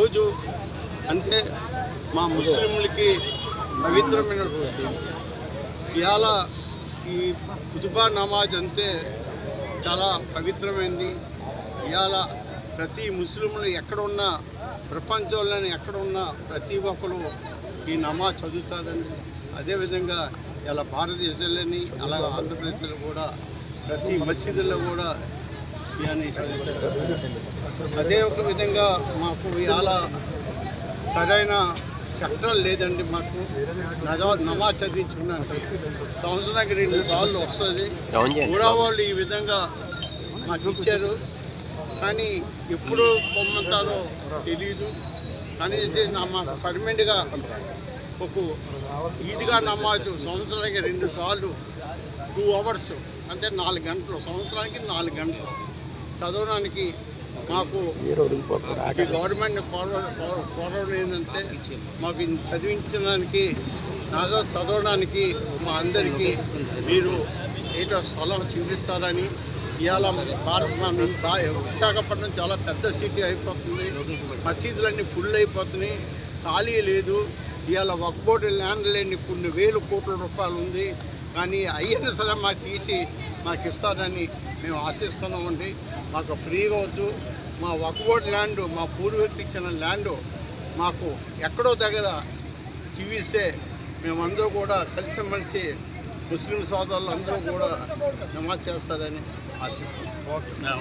ఈరోజు అంటే మా ముస్లింలకి పవిత్రమైనటువంటి ఇవాళ ఈ ఖుతుబా నమాజ్ అంటే చాలా పవిత్రమైనది. ఇవాళ ప్రతి ముస్లింలు ఎక్కడున్నా, ప్రపంచంలోని ఎక్కడున్నా ప్రతి ఒక్కరు ఈ నమాజ్ చదువుతారండి. అదేవిధంగా ఇలా భారతదేశంలోని అలాగే ఆంధ్రప్రదేశ్లో కూడా ప్రతి మసీదుల్లో కూడా ఇవన్నీ చదువుతారు. అదే ఒక విధంగా మాకు ఇవాళ సరైన సెక్టర్ లేదండి. మాకు నమాజ్ చదివించుకున్నాను సంవత్సరానికి 2 సార్లు వస్తుంది. కూడా వాళ్ళు ఈ విధంగా మాకు ఇచ్చారు, కానీ ఎప్పుడు పొమ్మంటారో తెలియదు. కానీ మాకు పర్మనెంట్గా ఒక ఈద్గా నమాజు సంవత్సరానికి 2 సార్లు 2 అవర్స్ అంటే 4 గంటలు, సంవత్సరానికి 4 గంటలు చదవడానికి మాకు ఈ గవర్నమెంట్ కోరడం ఏంటంటే మాకు చదివించడానికి చదవడానికి మా అందరికీ మీరు ఏదో స్థలం చూపిస్తారని. ఇవాళ విశాఖపట్నం చాలా పెద్ద సిటీ అయిపోతుంది, మసీదులన్నీ ఫుల్ అయిపోతున్నాయి, ఖాళీ లేదు. ఇవాళ వక్ఫ్ బోర్డు ల్యాండ్ లేని కొన్ని వేల కోట్ల రూపాయలు ఉంది, కానీ అయినా సరే మాకు తీసి మాకు ఇస్తారని మేము ఆశిస్తున్నామండి. మాకు ఫ్రీగా వద్దు. మా వక్ఫ్ బోర్డు ల్యాండ్, మా పూర్వీకులు ఇచ్చిన ల్యాండ్ మాకు ఎక్కడో దగ్గర చూపిస్తే మేమందరూ కూడా కలిసిమెలిసి ముస్లిం సోదరులు అందరూ కూడా నమాజ్ చేస్తారని ఆశిస్తున్నాం.